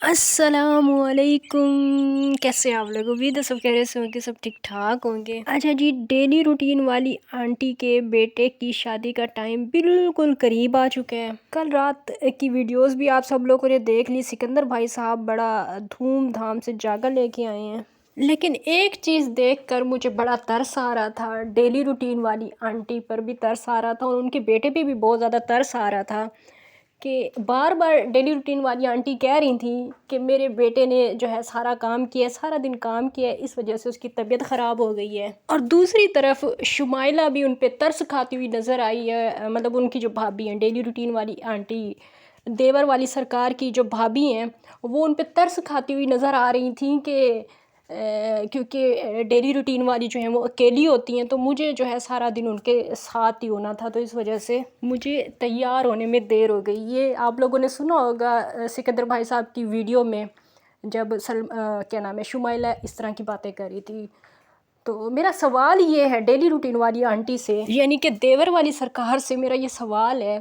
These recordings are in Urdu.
السلام علیکم، کیسے آپ لوگ؟ امید ہے سب کہہ رہے ہوں کہ سب ٹھیک ٹھاک ہوں گے۔ اچھا جی، ڈیلی روٹین والی آنٹی کے بیٹے کی شادی کا ٹائم بالکل قریب آ چکا ہے۔ کل رات کی ویڈیوز بھی آپ سب لوگوں نے دیکھ لی، سکندر بھائی صاحب بڑا دھوم دھام سے جاگا لے کے آئے ہیں، لیکن ایک چیز دیکھ کر مجھے بڑا ترس آ رہا تھا۔ ڈیلی روٹین والی آنٹی پر بھی ترس آ رہا تھا اور ان کے بیٹے پہ بھی بہت زیادہ ترس آ رہا تھا کہ بار بار ڈیلی روٹین والی آنٹی کہہ رہی تھیں کہ میرے بیٹے نے جو ہے سارا کام کیا ہے، سارا دن کام کیا ہے، اس وجہ سے اس کی طبیعت خراب ہو گئی ہے۔ اور دوسری طرف شمائلہ بھی ان پہ ترس کھاتی ہوئی نظر آئی ہے، مطلب ان کی جو بھابھی ہیں ڈیلی روٹین والی آنٹی، دیور والی سرکار کی جو بھابھی ہیں، وہ ان پہ ترس کھاتی ہوئی نظر آ رہی تھیں کہ کیونکہ ڈیلی روٹین والی جو ہیں وہ اکیلی ہوتی ہیں، تو مجھے جو ہے سارا دن ان کے ساتھ ہی ہونا تھا، تو اس وجہ سے مجھے تیار ہونے میں دیر ہو گئی۔ یہ آپ لوگوں نے سنا ہوگا سکندر بھائی صاحب کی ویڈیو میں، جب کیا نام ہے شمائلہ اس طرح کی باتیں کر رہی تھی۔ تو میرا سوال یہ ہے ڈیلی روٹین والی آنٹی سے، یعنی کہ دیور والی سرکار سے میرا یہ سوال ہے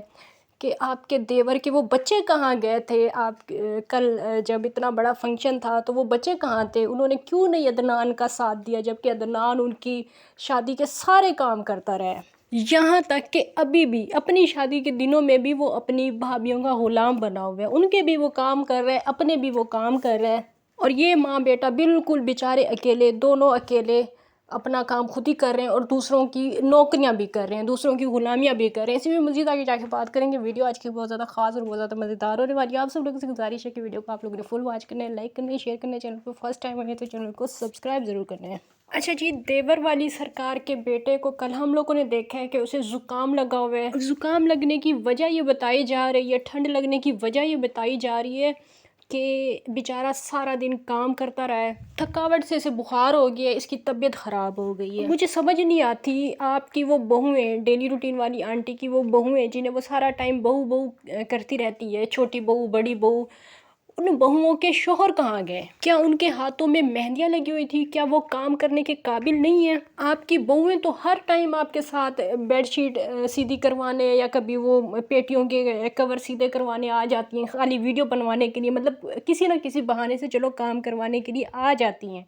کہ آپ کے دیور کے وہ بچے کہاں گئے تھے؟ آپ کل جب اتنا بڑا فنکشن تھا تو وہ بچے کہاں تھے؟ انہوں نے کیوں نہیں عدنان کا ساتھ دیا، جبکہ عدنان ان کی شادی کے سارے کام کرتا رہا ہے؟ یہاں تک کہ ابھی بھی اپنی شادی کے دنوں میں بھی وہ اپنی بھابھیوں کا غلام بنا ہوا ہے، ان کے بھی وہ کام کر رہے ہیں، اپنے بھی وہ کام کر رہے ہیں، اور یہ ماں بیٹا بالکل بیچارے اکیلے، دونوں اکیلے اپنا کام خود ہی کر رہے ہیں اور دوسروں کی نوکریاں بھی کر رہے ہیں، دوسروں کی غلامیاں بھی کر رہے ہیں۔ اسی میں مزید آگے جا کے بات کریں گے۔ ویڈیو آج کی بہت زیادہ خاص اور بہت زیادہ مزیدار ہونے والی ہے۔ آپ سب لوگوں سے گزارش ہے کہ ویڈیو کو آپ لوگوں نے فل واچ کرنا ہے، لائک کرنا ہے، شیئر کرنا ہے، چینل پہ فرسٹ ٹائم آئے تو چینل کو سبسکرائب ضرور کرنا ہے۔ اچھا جی، دیور والی سرکار کے بیٹے کو کل ہم لوگوں نے دیکھا ہے کہ اسے زکام لگا ہوا ہے۔ زکام لگنے کی وجہ یہ بتائی جا رہی ہے، ٹھنڈ لگنے کی وجہ یہ بتائی جا رہی ہے کہ بیچارہ سارا دن کام کرتا رہا ہے، تھکاوٹ سے اسے بخار ہو گیا ہے، اس کی طبیعت خراب ہو گئی ہے۔ مجھے سمجھ نہیں آتی، آپ کی وہ بہویں، ڈیلی روٹین والی آنٹی کی وہ بہویں جنہیں وہ سارا ٹائم بہو بہو کرتی رہتی ہے، چھوٹی بہو بڑی بہو، ان بہوؤں کے شوہر کہاں گئے؟ کیا ان کے ہاتھوں میں مہندیاں لگی ہوئی تھی؟ کیا وہ کام کرنے کے قابل نہیں ہیں؟ آپ کی بہویں تو ہر ٹائم آپ کے ساتھ بیڈ شیٹ سیدھی کروانے یا کبھی وہ پیٹیوں کے کور سیدھے کروانے آ جاتی ہیں، خالی ویڈیو بنوانے کے لیے، مطلب کسی نہ کسی بہانے سے چلو کام کروانے کے لیے آ جاتی ہیں،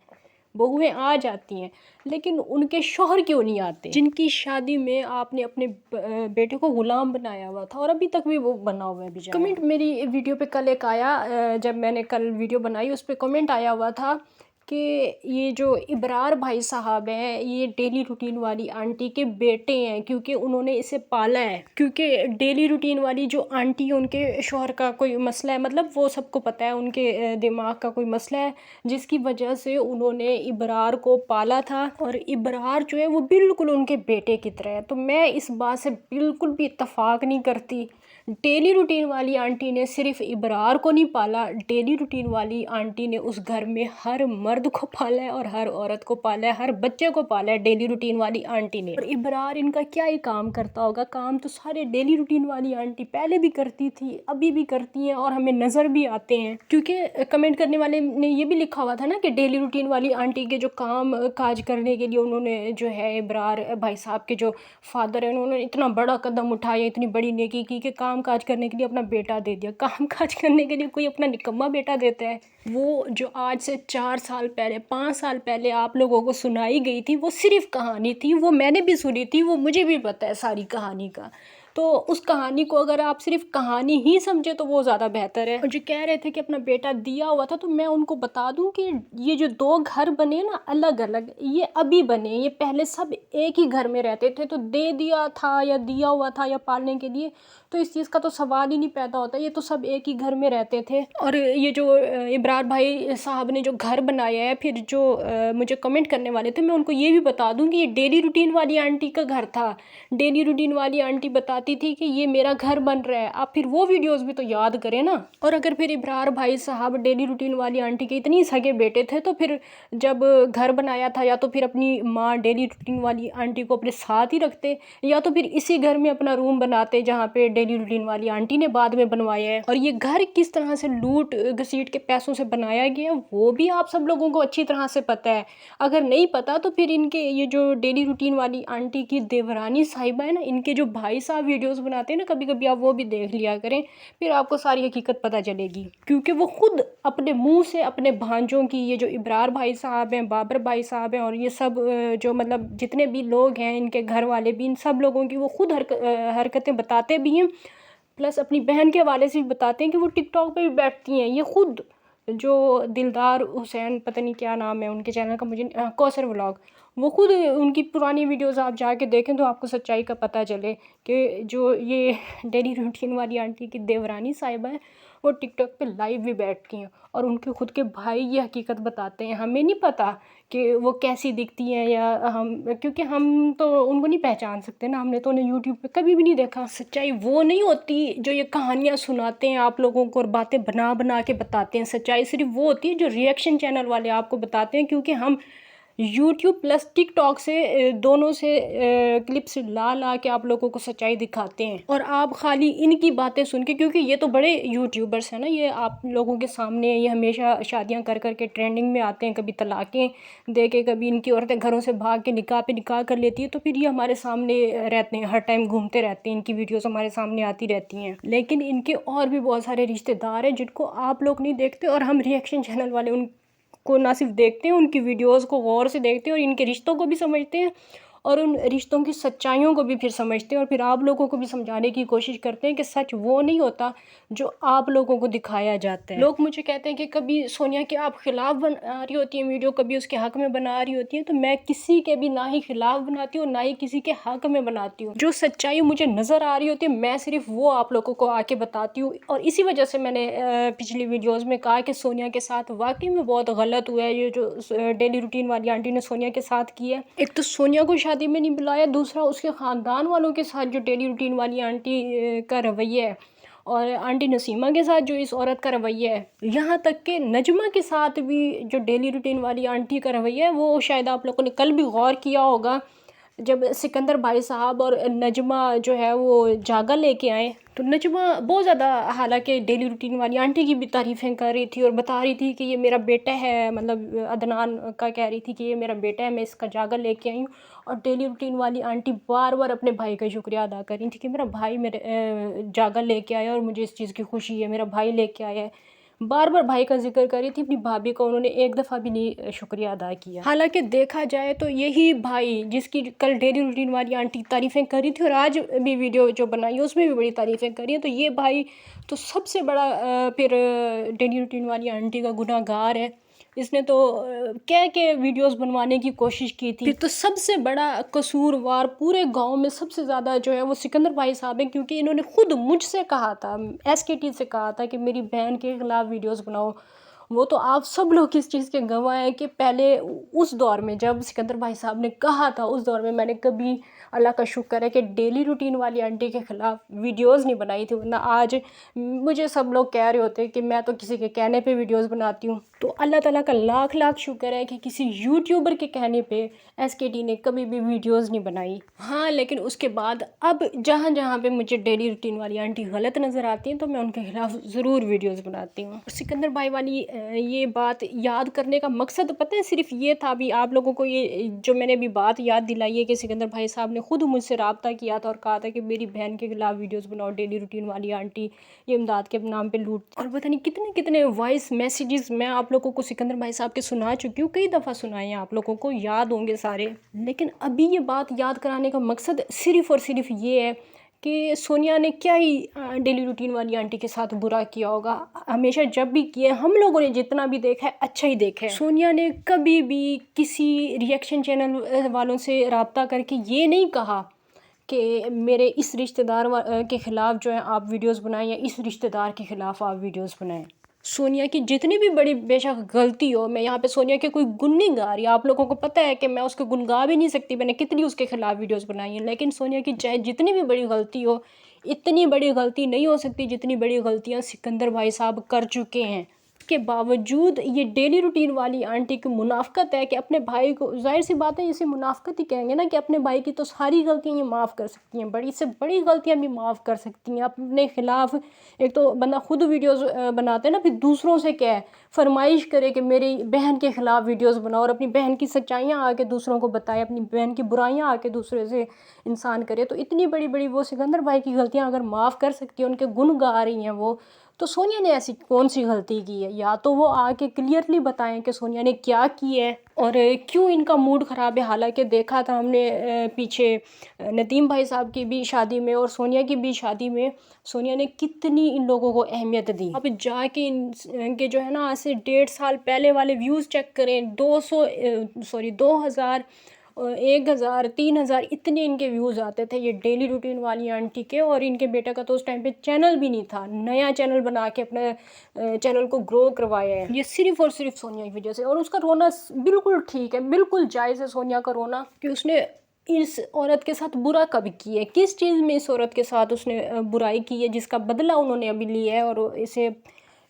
بہویں آ جاتی ہیں، لیکن ان کے شوہر کیوں نہیں آتے جن کی شادی میں آپ نے اپنے بیٹے کو غلام بنایا ہوا تھا اور ابھی تک بھی وہ بنا ہوا ہے بیچارہ؟ کمنٹ میری ویڈیو پہ کل ایک آیا، جب میں نے کل ویڈیو بنائی اس پہ کمنٹ آیا ہوا تھا کہ یہ جو ابرار بھائی صاحب ہیں یہ ڈیلی روٹین والی آنٹی کے بیٹے ہیں کیونکہ انہوں نے اسے پالا ہے، کیونکہ ڈیلی روٹین والی جو آنٹی ان کے شوہر کا کوئی مسئلہ ہے، مطلب وہ سب کو پتہ ہے ان کے دماغ کا کوئی مسئلہ ہے جس کی وجہ سے انہوں نے ابرار کو پالا تھا، اور ابرار جو ہے وہ بالکل ان کے بیٹے کی طرح ہے۔ تو میں اس بات سے بالکل بھی اتفاق نہیں کرتی۔ ڈیلی روٹین والی آنٹی نے صرف ابرار کو نہیں پالا، ڈیلی روٹین والی آنٹی نے اس گھر میں ہر مرد کو پالا ہے اور ہر عورت کو پالا ہے، ہر بچے کو پالا ہے ڈیلی روٹین والی آنٹی نے۔ اور ابرار ان کا کیا ہی کام کرتا ہوگا؟ کام تو سارے ڈیلی روٹین والی آنٹی پہلے بھی کرتی تھی، ابھی بھی کرتی ہیں اور ہمیں نظر بھی آتے ہیں، کیونکہ کمنٹ کرنے والے نے یہ بھی لکھا ہوا تھا نا کہ ڈیلی روٹین والی آنٹی کے جو کام کاج کرنے کے لیے انہوں نے جو ہے ابرار بھائی صاحب کے جو فادر ہیں انہوں نے اتنا بڑا قدم اٹھایا، اتنی بڑی نیکی کی کہ کام کاج کرنے کے لیے اپنا بیٹا دے دیا۔ کام کاج کرنے کے لیے کوئی اپنا نکما بیٹا دیتا ہے؟ وہ جو آج سے 4 سال پہلے 5 سال پہلے آپ لوگوں کو سنائی گئی تھی وہ صرف کہانی تھی، وہ میں نے بھی سنی تھی، وہ مجھے بھی پتہ ہے ساری کہانی کا، تو اس کہانی کو اگر آپ صرف کہانی ہی سمجھے تو وہ زیادہ بہتر ہے۔ اور جو کہہ رہے تھے کہ اپنا بیٹا دیا ہوا تھا، تو میں ان کو بتا دوں کہ یہ جو 2 گھر بنے نا الگ الگ، یہ ابھی بنے، یہ پہلے سب ایک ہی گھر میں رہتے تھے، تو دے دیا تھا یا دیا ہوا تھا یا پالنے کے لیے تو اس چیز کا تو سوال ہی نہیں پیدا ہوتا، یہ تو سب ایک ہی گھر میں رہتے تھے۔ اور یہ جو ابرار بھائی صاحب نے جو گھر بنایا ہے، پھر جو مجھے کمنٹ کرنے والے تھے، میں ان کو یہ بھی بتا دوں کہ یہ ڈیلی روٹین والی آنٹی کا گھر تھا۔ ڈیلی روٹین والی آنٹی بتاتی تھی کہ یہ میرا گھر بن رہا ہے، آپ پھر وہ ویڈیوز بھی تو یاد کریں نا۔ اور اگر پھر ابرار بھائی صاحب ڈیلی روٹین والی آنٹی کے اتنی سگے بیٹے تھے تو پھر جب گھر بنایا تھا یا تو پھر اپنی ماں ڈیلی روٹین والی آنٹی کو اپنے ساتھ ہی رکھتے، یا تو پھر اسی گھر میں اپنا روم بناتے جہاں پہ ڈیلی روٹین والی آنٹی نے بعد میں بنوایا ہے۔ اور یہ گھر کس طرح سے لوٹ گھسیٹ کے پیسوں سے بنایا گیا ہے وہ بھی آپ سب لوگوں کو اچھی طرح سے پتہ ہے۔ اگر نہیں پتہ تو پھر ان کے یہ جو ڈیلی روٹین والی آنٹی کی دیورانی صاحبہ ہے نا، ان کے جو بھائی صاحب ویڈیوز بناتے ہیں نا، کبھی کبھی آپ وہ بھی دیکھ لیا کریں، پھر آپ کو ساری حقیقت پتہ چلے گی، کیونکہ وہ خود اپنے منہ سے اپنے بھانجوں کی، یہ جو ابرار بھائی صاحب ہیں، بابر بھائی صاحب ہیں، اور یہ سب جو مطلب جتنے بھی لوگ ہیں، ان کے گھر والے بھی، ان سب لوگوں کی وہ خود حرکتیں بتاتے بھی ہیں، پلس اپنی بہن کے حوالے سے بھی بتاتے ہیں کہ وہ ٹک ٹاک پہ بھی بیٹھتی ہیں۔ یہ خود جو دلدار حسین، پتہ نہیں کیا نام ہے ان کے چینل کا، مجھے کوثر ولاگ، وہ خود ان کی پرانی ویڈیوز آپ جا کے دیکھیں تو آپ کو سچائی کا پتہ چلے کہ جو یہ ڈیلی روٹین والی آنٹی کی دیورانی صاحبہ ہیں، وہ ٹک ٹاک پہ لائیو بھی بیٹھتی ہیں، اور ان کے خود کے بھائی یہ حقیقت بتاتے ہیں۔ ہمیں نہیں پتہ کہ وہ کیسی دکھتی ہیں، یا کیونکہ ہم تو ان کو نہیں پہچان سکتے نا، ہم نے تو انہیں یوٹیوب پہ کبھی بھی نہیں دیکھا۔ سچائی وہ نہیں ہوتی جو یہ کہانیاں سناتے ہیں آپ لوگوں کو اور باتیں بنا بنا کے بتاتے ہیں، سچائی صرف وہ ہوتی ہے جو ریئیکشن چینل والے آپ کو بتاتے ہیں، کیونکہ ہم یوٹیوب پلس ٹک ٹاک سے دونوں سے کلپس لا کے آپ لوگوں کو سچائی دکھاتے ہیں، اور آپ خالی ان کی باتیں سن کے، کیونکہ یہ تو بڑے یوٹیوبرس ہیں نا، یہ آپ لوگوں کے سامنے یہ ہمیشہ شادیاں کر کے ٹرینڈنگ میں آتے ہیں، کبھی طلاقیں دے کے، کبھی ان کی عورتیں گھروں سے بھاگ کے نکاح پہ نکاح کر لیتی ہے، تو پھر یہ ہمارے سامنے رہتے ہیں، ہر ٹائم گھومتے رہتے ہیں، ان کی ویڈیوز ہمارے سامنے آتی رہتی ہیں۔ لیکن ان کے اور بھی بہت سارے رشتہ دار ہیں جن کو آپ لوگ نہیں دیکھتے، اور ہم ریئیکشن چینل والے ان کو نہ صرف دیکھتے ہیں، ان کی ویڈیوز کو غور سے دیکھتے ہیں، اور ان کے رشتوں کو بھی سمجھتے ہیں، اور ان رشتوں کی سچائیوں کو بھی پھر سمجھتے ہیں، اور پھر آپ لوگوں کو بھی سمجھانے کی کوشش کرتے ہیں کہ سچ وہ نہیں ہوتا جو آپ لوگوں کو دکھایا جاتا ہے۔ لوگ مجھے کہتے ہیں کہ کبھی سونیا کے آپ خلاف بنا رہی ہوتی ہیں ویڈیو، کبھی اس کے حق میں بنا رہی ہوتی ہیں، تو میں کسی کے بھی نہ ہی خلاف بناتی ہوں، نہ ہی کسی کے حق میں بناتی ہوں۔ جو سچائی مجھے نظر آ رہی ہوتی ہے، میں صرف وہ آپ لوگوں کو آ کے بتاتی ہوں، اور اسی وجہ سے میں نے پچھلی ویڈیوز میں کہا کہ سونیا کے ساتھ واقعی میں بہت غلط ہوا ہے یہ جو ڈیلی روٹین والی آنٹی نے سونیا کے ساتھ کیا ہے۔ ایک تو سونیا کو شادی میں نہیں بلایا، دوسرا اس کے خاندان والوں کے ساتھ جو ڈیلی روٹین والی آنٹی کا رویہ ہے، اور آنٹی نسیمہ کے ساتھ جو اس عورت کا رویہ ہے، یہاں تک کہ نجمہ کے ساتھ بھی جو ڈیلی روٹین والی آنٹی کا رویہ ہے، وہ شاید آپ لوگوں نے کل بھی غور کیا ہوگا، جب سکندر بھائی صاحب اور نجمہ جو ہے وہ جاگا لے کے آئے، تو نجمہ بہت زیادہ حالانکہ ڈیلی روٹین والی آنٹی کی بھی تعریفیں کر رہی تھی، اور بتا رہی تھی کہ یہ میرا بیٹا ہے، مطلب عدنان کا کہہ رہی تھی کہ یہ میرا بیٹا ہے، میں اس کا جاگا لے کے آئی ہوں، اور ڈیلی روٹین والی آنٹی بار بار اپنے بھائی کا شکریہ ادا کر رہی تھی کہ میرا بھائی میرے جاگا لے کے آیا، اور مجھے اس چیز کی خوشی ہے، میرا بھائی لے کے آیا ہے، بار بار بھائی کا ذکر کر رہی تھی۔ اپنی بھابھی کا انہوں نے ایک دفعہ بھی نہیں شکریہ ادا کیا۔ حالانکہ دیکھا جائے تو یہی بھائی جس کی کل ڈیلی روٹین والی آنٹی تعریفیں کر رہی تھی، اور آج بھی ویڈیو جو بنائی ہے اس میں بھی بڑی تعریفیں کر رہی ہیں، تو یہ بھائی تو سب سے بڑا پھر ڈیلی روٹین والی آنٹی کا گناہ گار ہے۔ اس نے تو کہہ کے ویڈیوز بنوانے کی کوشش کی تھی، پھر تو سب سے بڑا قصوروار پورے گاؤں میں سب سے زیادہ جو ہے وہ سکندر بھائی صاحب ہیں، کیونکہ انہوں نے خود مجھ سے کہا تھا، SKT سے کہا تھا کہ میری بہن کے خلاف ویڈیوز بناؤ۔ وہ تو آپ سب لوگ اس چیز کے گواہ ہیں کہ پہلے اس دور میں جب سکندر بھائی صاحب نے کہا تھا، اس دور میں میں نے کبھی، اللہ کا شکر ہے کہ ڈیلی روٹین والی آنٹی کے خلاف ویڈیوز نہیں بنائی تھی، ورنہ آج مجھے سب لوگ کہہ رہے ہوتے کہ میں تو کسی کے کہنے پہ ویڈیوز بناتی ہوں۔ تو اللہ تعالیٰ کا لاکھ لاکھ شکر ہے کہ کسی یوٹیوبر کے کہنے پہ SKT نے کبھی بھی ویڈیوز نہیں بنائی۔ ہاں، لیکن اس کے بعد اب جہاں جہاں پہ مجھے ڈیلی روٹین والی آنٹی غلط نظر آتی ہیں تو میں ان کے خلاف ضرور ویڈیوز بناتی ہوں۔ سکندر بھائی والی یہ بات یاد کرنے کا مقصد پتہ ہے صرف یہ تھا، بھی آپ لوگوں کو یہ جو میں نے ابھی بات یاد دلائی ہے کہ سکندر بھائی صاحب نے خود مجھ سے رابطہ کیا تھا اور کہا تھا کہ میری بہن کے خلاف ویڈیوز بناؤ، ڈیلی روٹین والی آنٹی یہ امداد کے نام پہ لوٹ، اور پتہ نہیں کتنے کتنے وائس میسیجز میں آپ لوگوں کو سکندر بھائی صاحب کے سنا چکی ہوں، کئی دفعہ سنائے ہیں، آپ لوگوں کو یاد ہوں گے سارے۔ لیکن ابھی یہ بات یاد کرانے کا مقصد صرف اور صرف یہ ہے کہ سونیا نے کیا ہی ڈیلی روٹین والی آنٹی کے ساتھ برا کیا ہوگا، ہمیشہ جب بھی کیا ہے ہم لوگوں نے جتنا بھی دیکھا ہے اچھا ہی دیکھا ہے۔ سونیا نے کبھی بھی کسی ریئیکشن چینل والوں سے رابطہ کر کے یہ نہیں کہا کہ میرے اس رشتہ دار کے خلاف جو ہے آپ ویڈیوز بنائیں، یا اس رشتہ دار کے خلاف آپ ویڈیوز بنائیں۔ سونیا کی جتنی بھی بڑی بے شک غلطی ہو، میں یہاں پہ سونیا کے کوئی گن نہیں گا رہی، آپ لوگوں کو پتہ ہے کہ میں اس کو گن گا بھی نہیں سکتی، میں نے کتنی اس کے خلاف ویڈیوز بنائی ہیں، لیکن سونیا کی چاہے جتنی بھی بڑی غلطی ہو، اتنی بڑی غلطی نہیں ہو سکتی جتنی بڑی غلطیاں سکندر بھائی صاحب کر چکے ہیں۔ کے باوجود یہ ڈیلی روٹین والی آنٹی کی منافقت ہے کہ اپنے بھائی کو، ظاہر سی بات ہے اسے منافقت ہی کہیں گے نا، کہ اپنے بھائی کی تو ساری غلطیاں یہ معاف کر سکتی ہیں، بڑی سے بڑی غلطیاں بھی معاف کر سکتی ہیں اپنے خلاف۔ ایک تو بندہ خود ویڈیوز بناتے ہیں نا، پھر دوسروں سے کیا ہے فرمائش کرے کہ میری بہن کے خلاف ویڈیوز بناؤ، اور اپنی بہن کی سچائیاں آ کے دوسروں کو بتائے، اپنی بہن کی برائیاں آ کے دوسرے سے انسان کرے۔ تو اتنی بڑی بڑی وہ سکندر بھائی کی غلطیاں اگر معاف کر سکتی ہیں، ان کے گن گا رہی ہیں وہ، تو سونیا نے ایسی کون سی غلطی کی ہے؟ یا تو وہ آ کے کلیئرلی بتائیں کہ سونیا نے کیا کی ہے اور کیوں ان کا موڈ خراب ہے۔ حالانکہ دیکھا تھا ہم نے پیچھے ندیم بھائی صاحب کی بھی شادی میں اور سونیا کی بھی شادی میں سونیا نے کتنی ان لوگوں کو اہمیت دی۔ اب جا کے ان کے جو ہے نا آج سے 1.5 سال پہلے والے ویوز چیک کریں، 2000 1000 3000 اتنے ان کے ویوز آتے تھے یہ ڈیلی روٹین والی آنٹی کے۔ اور ان کے بیٹے کا تو اس ٹائم پہ چینل بھی نہیں تھا، نیا چینل بنا کے اپنے چینل کو گرو کروایا ہے یہ صرف اور صرف سونیا کی وجہ سے۔ اور اس کا رونا بالکل ٹھیک ہے، بالکل جائز ہے سونیا کا رونا، کہ اس نے اس عورت کے ساتھ برا کب کی ہے، کس چیز میں اس عورت کے ساتھ اس نے برائی کی ہے جس کا بدلہ انہوں نے ابھی لیا ہے۔ اور اسے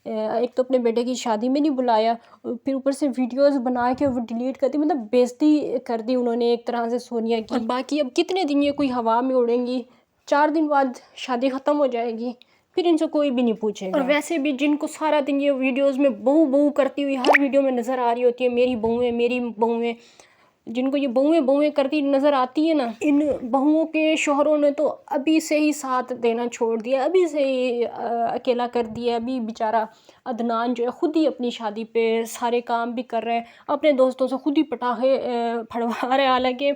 ایک تو اپنے بیٹے کی شادی میں نہیں بلایا، پھر اوپر سے ویڈیوز بنا کے وہ ڈیلیٹ کر دی، مطلب بےزتی کر دی انہوں نے ایک طرح سے سونیا کی۔ اور باقی اب کتنے دن یہ کوئی ہوا میں اڑیں گی، 4 دن بعد شادی ختم ہو جائے گی، پھر ان سے کوئی بھی نہیں پوچھے گا۔ اور ویسے بھی جن کو سارا دن یہ ویڈیوز میں بہو بہو کرتی ہوئی ہر ویڈیو میں نظر آ رہی ہوتی ہے، میری بہویں میری بہویں، جن کو یہ بہویں بہویں کرتی نظر آتی ہیں نا، ان بہوؤں کے شوہروں نے تو ابھی سے ہی ساتھ دینا چھوڑ دیا، ابھی سے ہی اکیلا کر دیا۔ ابھی بیچارہ عدنان جو ہے خود ہی اپنی شادی پہ سارے کام بھی کر رہے ہیں، اپنے دوستوں سے خود ہی پٹاخے پھڑوا رہے ہیں۔ حالانکہ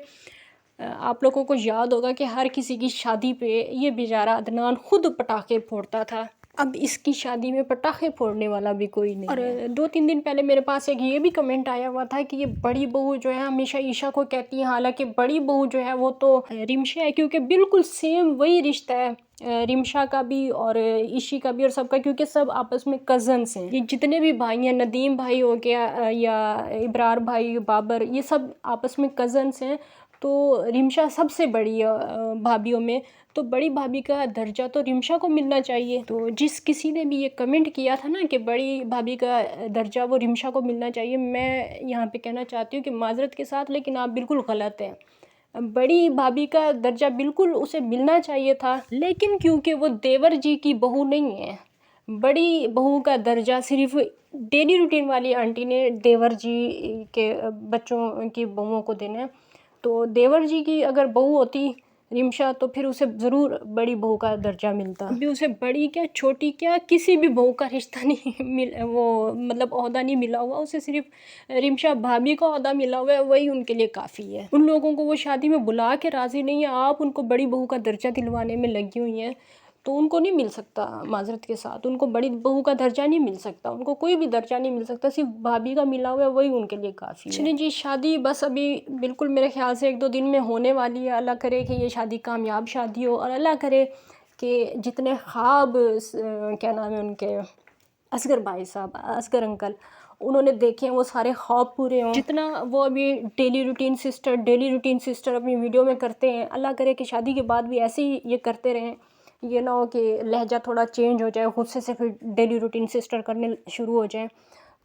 آپ لوگوں کو یاد ہوگا کہ ہر کسی کی شادی پہ یہ بیچارہ عدنان خود پٹاخے پھوڑتا تھا، اب اس کی شادی میں پٹاخے پھوڑنے والا بھی کوئی نہیں ہے۔ اور 2-3 دن پہلے میرے پاس ایک یہ بھی کمنٹ آیا ہوا تھا کہ یہ بڑی بہو جو ہے ہمیشہ عائشہ کو کہتی ہیں، حالانکہ بڑی بہو جو ہے وہ تو رمشا ہے، کیونکہ بالکل سیم وہی رشتہ ہے رمشا کا بھی اور عشی کا بھی اور سب کا، کیونکہ سب آپس میں کزنس ہیں۔ یہ جتنے بھی بھائی ہیں، ندیم بھائی ہو گیا یا ابرار بھائی، بابر، یہ سب آپس میں کزنس ہیں۔ تو رمشا سب سے بڑی بھابھیوں میں، تو بڑی بھابھی کا درجہ تو رمشا کو ملنا چاہیے۔ تو جس کسی نے بھی یہ کمنٹ کیا تھا نا کہ بڑی بھابھی کا درجہ وہ رمشا کو ملنا چاہیے، میں یہاں پہ کہنا چاہتی ہوں کہ معذرت کے ساتھ لیکن آپ بالکل غلط ہیں۔ بڑی بھابھی کا درجہ بالکل اسے ملنا چاہیے تھا، لیکن کیونکہ وہ دیور جی کی بہو نہیں ہے، بڑی بہو کا درجہ صرف ڈیلی روٹین والی آنٹی نے دیور جی کے بچوں کی بہوؤں کو دینا ہے۔ تو دیور جی کی اگر بہو ہوتی رمشا تو پھر اسے ضرور بڑی بہو کا درجہ ملتا۔ ابھی اسے بڑی کیا چھوٹی کیا کسی بھی بہو کا رشتہ نہیں وہ مطلب عہدہ نہیں ملا ہوا، اسے صرف رمشا بھابھی کا عہدہ ملا ہوا ہے، وہی ان کے لیے کافی ہے۔ ان لوگوں کو وہ شادی میں بلا کے راضی نہیں ہے، آپ ان کو بڑی بہو کا درجہ دلوانے میں لگی ہوئی ہیں، تو ان کو نہیں مل سکتا، معذرت کے ساتھ ان کو بڑی بہو کا درجہ نہیں مل سکتا، ان کو کوئی بھی درجہ نہیں مل سکتا، صرف بھابھی کا ملا ہوا ہے وہی ان کے لیے کافی ہے۔ چلیے جی، شادی بس ابھی بالکل میرے خیال سے 1-2 دن میں ہونے والی ہے۔ اللہ کرے کہ یہ شادی کامیاب شادی ہو، اور اللہ کرے کہ جتنے خواب کیا نام ہے ان کے، اصغر بھائی صاحب، اصغر انکل، انہوں نے دیکھے ہیں وہ سارے خواب پورے ہوں۔ جتنا وہ ابھی ڈیلی روٹین سسٹر اپنی ویڈیو میں کرتے ہیں، اللہ کرے کہ شادی کے بعد بھی ایسے ہی یہ کرتے رہیں، یہ نہ ہو کہ لہجہ تھوڑا چینج ہو جائے، غصے سے پھر ڈیلی روٹین سسٹر کرنے شروع ہو جائیں۔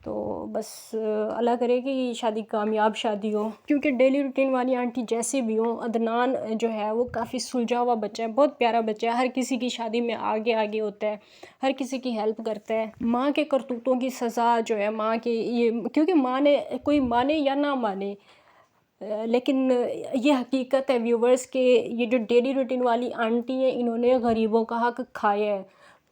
تو بس اللہ کرے کہ شادی کامیاب شادی ہو، کیونکہ ڈیلی روٹین والی آنٹی جیسے بھی ہوں، عدنان جو ہے وہ کافی سلجھا ہوا بچہ ہے، بہت پیارا بچہ ہے، ہر کسی کی شادی میں آگے ہوتا ہے، ہر کسی کی ہیلپ کرتا ہے۔ ماں کے کرتوتوں کی سزا جو ہے ماں کی، یہ کیونکہ ماں نے کوئی مانے یا نہ مانے، لیکن یہ حقیقت ہے ویورز کہ یہ جو ڈیلی روٹین والی آنٹی ہیں انہوں نے غریبوں کا حق کھایا ہے۔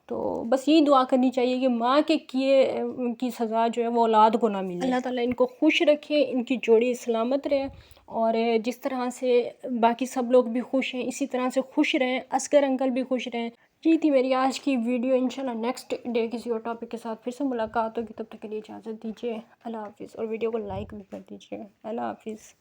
تو بس یہی دعا کرنی چاہیے کہ ماں کے کیے کی سزا جو ہے وہ اولاد کو نہ ملے۔ اللہ تعالیٰ ان کو خوش رکھے، ان کی جوڑی سلامت رہے، اور جس طرح سے باقی سب لوگ بھی خوش ہیں اسی طرح سے خوش رہیں، اصغر انکل بھی خوش رہیں۔ یہ تھی میری آج کی ویڈیو، انشاءاللہ نیکسٹ ڈے کسی اور ٹاپک کے ساتھ پھر سے ملاقات ہوگی، تب تک کے لیے اجازت دیجیے، اللہ حافظ، اور ویڈیو کو لائک بھی کر دیجیے، اللہ حافظ۔